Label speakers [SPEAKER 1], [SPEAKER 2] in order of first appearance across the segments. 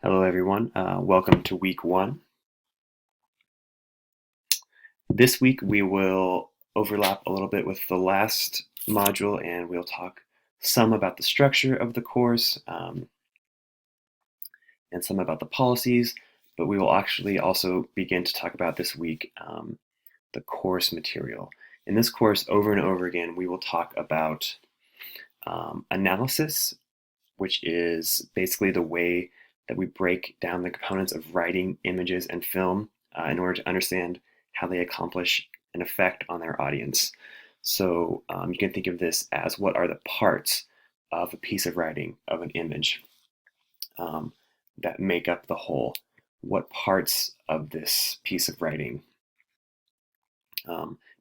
[SPEAKER 1] Hello, everyone. Welcome to week one. This week we will overlap a little bit with the last module and we'll talk some about the structure of the course and some about the policies, but we will actually also begin to talk about this week the course material. In this course, over and over again, we will talk about analysis, which is basically the way that we break down the components of writing, images, and film in order to understand how they accomplish an effect on their audience. So you can think of this as what are the parts of a piece of writing, of an image, that make up the whole. What parts of this piece of writing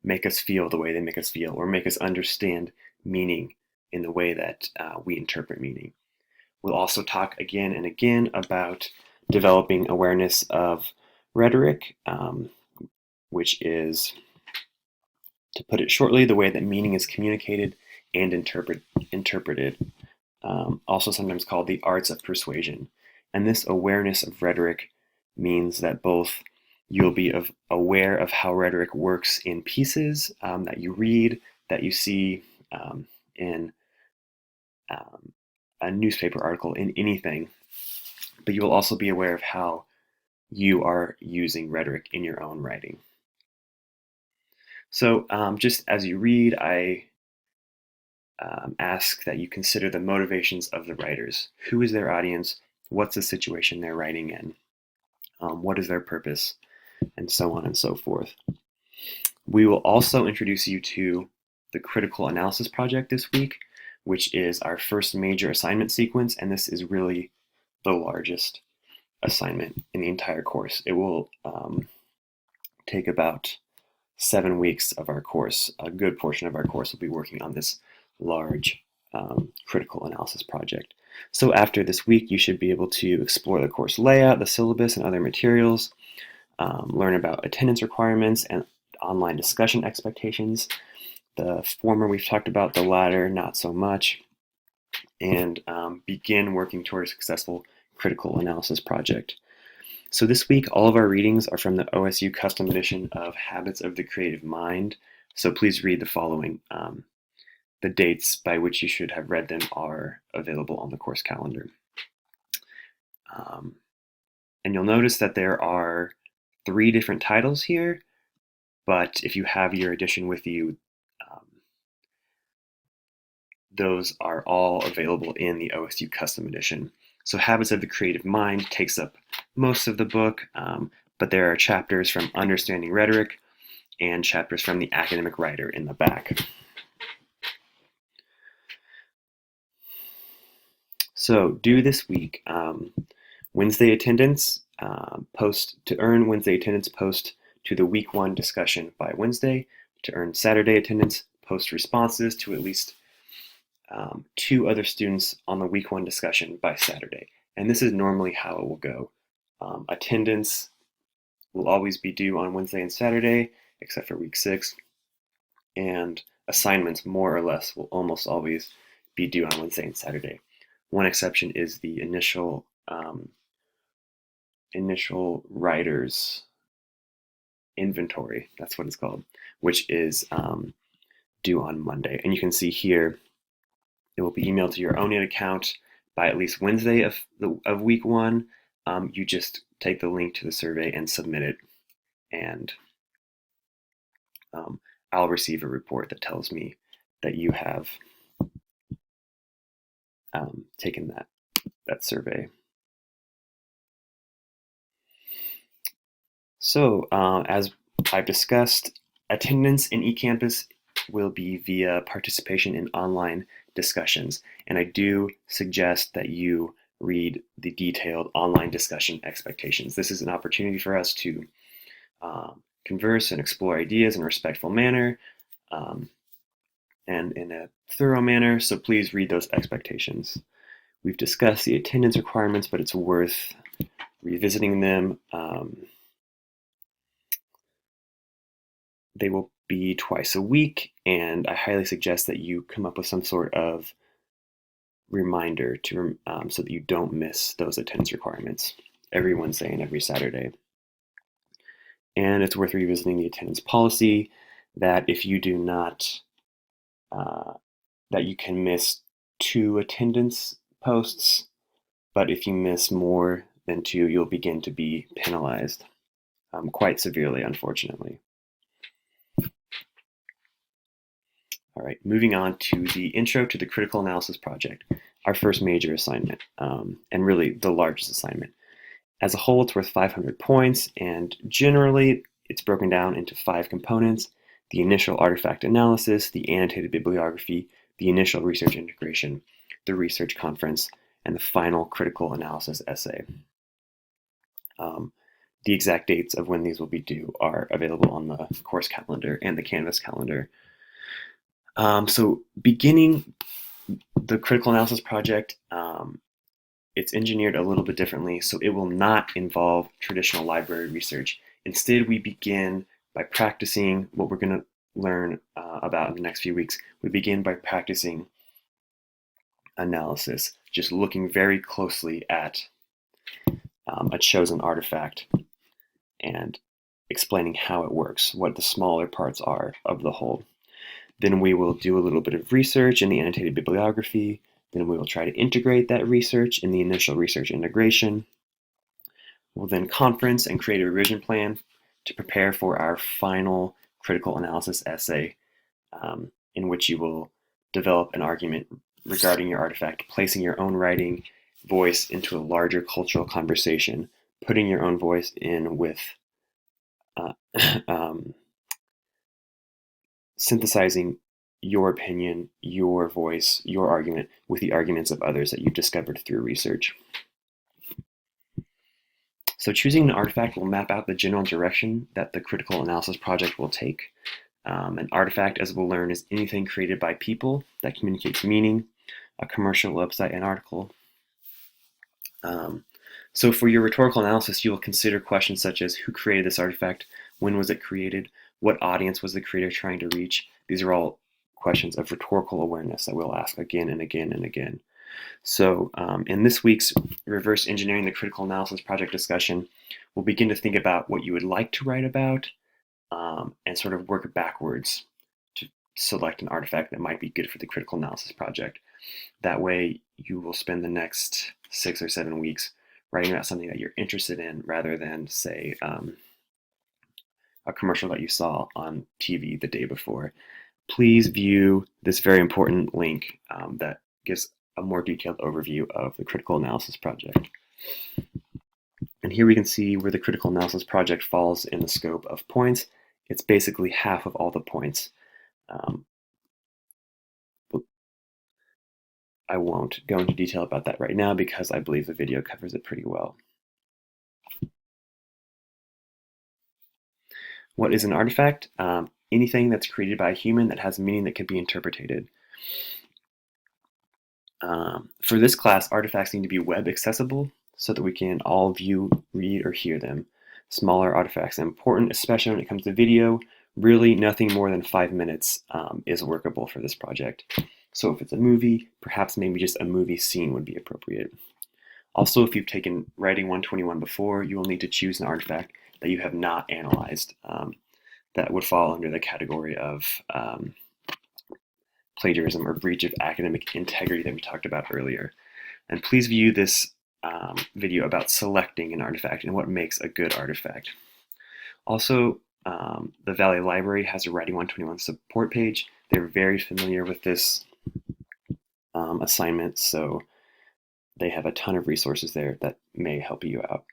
[SPEAKER 1] make us feel the way they make us feel, or make us understand meaning in the way that we interpret meaning. We'll also talk again and again about developing awareness of rhetoric, which is, to put it shortly, the way that meaning is communicated and interpreted, also sometimes called the arts of persuasion. And this awareness of rhetoric means that both you'll be aware of how rhetoric works in pieces that you read, that you see in a newspaper article, in anything, but you will also be aware of how you are using rhetoric in your own writing. So just as you read, I ask that you consider the motivations of the writers. Who is their audience? What's the situation they're writing in? What is their purpose? And so on and so forth. We will also introduce you to the critical analysis project this week, which is our first major assignment sequence, and this is really the largest assignment in the entire course. It will take about 7 weeks of our course. A good portion of our course will be working on this large critical analysis project. So after this week, you should be able to explore the course layout, the syllabus, and other materials, learn about attendance requirements and online discussion expectations. The former we've talked about, the latter not so much, and begin working toward a successful critical analysis project. So this week, all of our readings are from the OSU Custom Edition of Habits of the Creative Mind. So please read the following. The dates by which you should have read them are available on the course calendar. And you'll notice that there are 3 different titles here, but if you have your edition with you, those are all available in the OSU Custom Edition. So Habits of the Creative Mind takes up most of the book, but there are chapters from Understanding Rhetoric and chapters from The Academic Writer in the back. So due this week, Wednesday attendance, to earn Wednesday attendance, post to the week 1 discussion by Wednesday. To earn Saturday attendance, post responses to at least 2 other students on the week 1 discussion by Saturday. And this is normally how it will go. Attendance will always be due on Wednesday and Saturday, except for week 6. And assignments, more or less, will almost always be due on Wednesday and Saturday. One exception is the initial writer's inventory, that's what it's called, which is due on Monday. And you can see here, it will be emailed to your ONIT account by at least Wednesday of week 1. You just take the link to the survey and submit it, and I'll receive a report that tells me that you have taken that survey. So as I've discussed, attendance in eCampus will be via participation in online discussions, and I do suggest that you read the detailed online discussion expectations. This is an opportunity for us to converse and explore ideas in a respectful manner and in a thorough manner, so please read those expectations. We've discussed the attendance requirements, but it's worth revisiting them. They will be twice a week, and I highly suggest that you come up with some sort of reminder to so that you don't miss those attendance requirements every Wednesday and every Saturday. And it's worth revisiting the attendance policy that if you do not, that you can miss 2 attendance posts, but if you miss more than 2, you'll begin to be penalized quite severely, unfortunately. All right, moving on to the intro to the critical analysis project, our first major assignment, and really the largest assignment. As a whole, it's worth 500 points, and generally it's broken down into 5 components: the initial artifact analysis, the annotated bibliography, the initial research integration, the research conference, and the final critical analysis essay. The exact dates of when these will be due are available on the course calendar and the Canvas calendar. So beginning the critical analysis project, it's engineered a little bit differently, so it will not involve traditional library research. Instead, we begin by practicing what we're going to learn about in the next few weeks. We begin by practicing analysis, just looking very closely at a chosen artifact and explaining how it works, what the smaller parts are of the whole. Then we will do a little bit of research in the annotated bibliography. Then we will try to integrate that research in the initial research integration. We'll then conference and create a revision plan to prepare for our final critical analysis essay, in which you will develop an argument regarding your artifact, placing your own writing voice into a larger cultural conversation, putting your own voice in with synthesizing your opinion, your voice, your argument with the arguments of others that you've discovered through research. So choosing an artifact will map out the general direction that the critical analysis project will take. An artifact, as we'll learn, is anything created by people that communicates meaning, a commercial website and article. So for your rhetorical analysis, you will consider questions such as who created this artifact, when was it created, what audience was the creator trying to reach. These are all questions of rhetorical awareness that we'll ask again and again and again. So in this week's Reverse Engineering the Critical Analysis Project discussion, we'll begin to think about what you would like to write about and sort of work backwards to select an artifact that might be good for the critical analysis project. That way you will spend the next 6 or 7 weeks writing about something that you're interested in rather than, say, a commercial that you saw on TV the day before. Please view this very important link that gives a more detailed overview of the critical analysis project. And here we can see where the critical analysis project falls in the scope of points. It's basically half of all the points. I won't go into detail about that right now because I believe the video covers it pretty well. What is an artifact? Anything that's created by a human that has meaning that can be interpreted. For this class, artifacts need to be web accessible so that we can all view, read, or hear them. Smaller artifacts are important, especially when it comes to video. Really, nothing more than 5 minutes is workable for this project. So if it's a movie, perhaps maybe just a movie scene would be appropriate. Also, if you've taken Writing 121 before, you will need to choose an artifact that you have not analyzed that would fall under the category of plagiarism or breach of academic integrity that we talked about earlier. And please view this video about selecting an artifact and what makes a good artifact. Also, the Valley Library has a Writing 121 support page. They're very familiar with this assignment, so they have a ton of resources there that may help you out.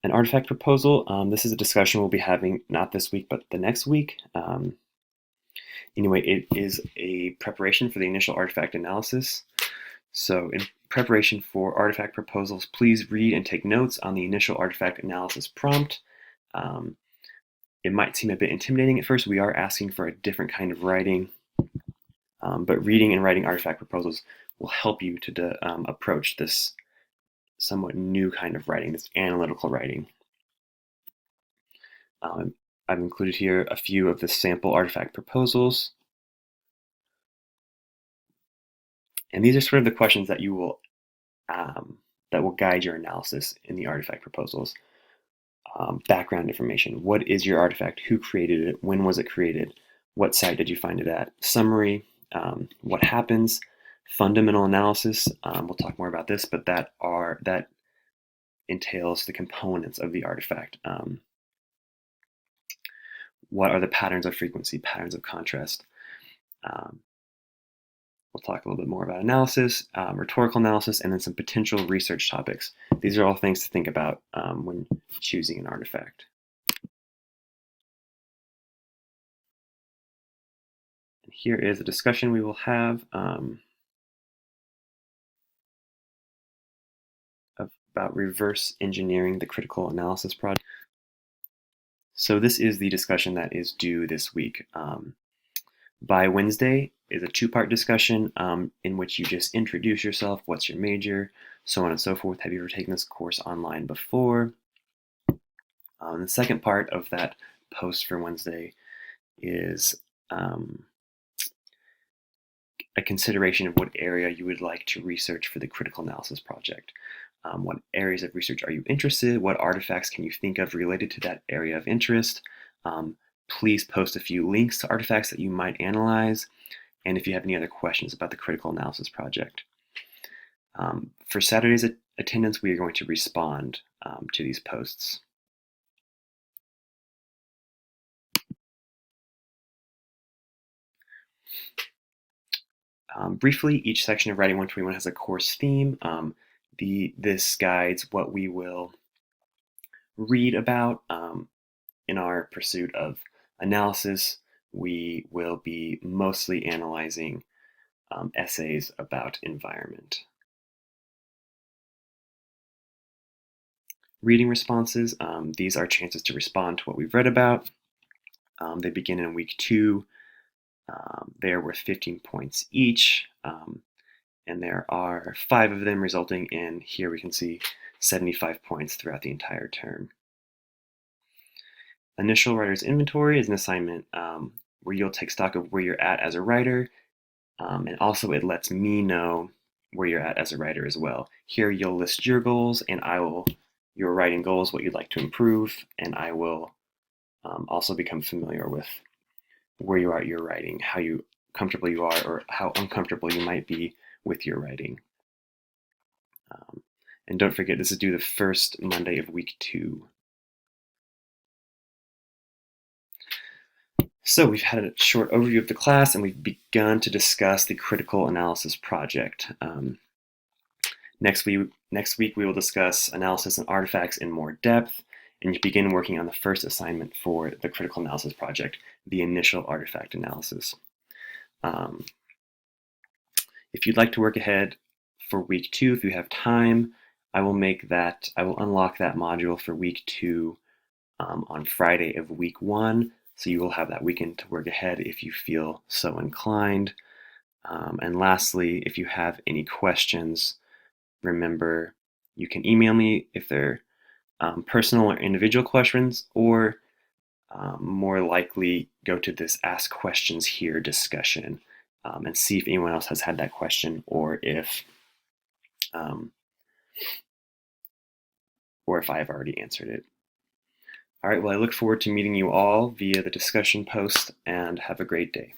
[SPEAKER 1] An artifact proposal, this is a discussion we'll be having not this week, but the next week. Anyway, it is a preparation for the initial artifact analysis. So in preparation for artifact proposals, please read and take notes on the initial artifact analysis prompt. It might seem a bit intimidating at first. We are asking for a different kind of writing, but reading and writing artifact proposals will help you to approach this somewhat new kind of writing, this analytical writing. I've included here a few of the sample artifact proposals. And these are sort of the questions that you will that will guide your analysis in the artifact proposals. Background information. What is your artifact? Who created it? When was it created? What site did you find it at? Summary. What happens? Fundamental analysis. We'll talk more about this, but that entails the components of the artifact. What are the patterns of frequency, patterns of contrast? We'll talk a little bit more about analysis, rhetorical analysis, and then some potential research topics. These are all things to think about when choosing an artifact. And here is a discussion we will have about reverse engineering the critical analysis project. So this is the discussion that is due this week. By Wednesday is a two-part discussion in which you just introduce yourself, what's your major, so on and so forth. Have you ever taken this course online before? The second part of that post for Wednesday is a consideration of what area you would like to research for the critical analysis project. What areas of research are you interested in? What artifacts can you think of related to that area of interest? Please post a few links to artifacts that you might analyze, and if you have any other questions about the critical analysis project. For Saturday's attendance, we are going to respond to these posts. Briefly, each section of Writing 121 has a course theme. This guides what we will read about in our pursuit of analysis. We will be mostly analyzing essays about environment. Reading responses, these are chances to respond to what we've read about. They begin in week 2. They are worth 15 points each, and there are 5 of them, resulting in, here we can see, 75 points throughout the entire term. Initial Writer's Inventory is an assignment where you'll take stock of where you're at as a writer, and also it lets me know where you're at as a writer as well. Here you'll list your goals, and your writing goals, what you'd like to improve, and I will also become familiar with where you are at your writing, how comfortable you are or how uncomfortable you might be with your writing. And don't forget, this is due the first Monday of week 2. So we've had a short overview of the class, and we've begun to discuss the critical analysis project. Next week we will discuss analysis and artifacts in more depth, and you begin working on the first assignment for the critical analysis project, the initial artifact analysis. If you'd like to work ahead for week 2, if you have time, I will unlock that module for week 2 on Friday of week 1. So you will have that weekend to work ahead if you feel so inclined. And lastly, if you have any questions, remember you can email me if they're personal or individual questions, or more likely go to this Ask Questions Here discussion and see if anyone else has had that question, or if I've already answered it. All right, well, I look forward to meeting you all via the discussion post, and have a great day.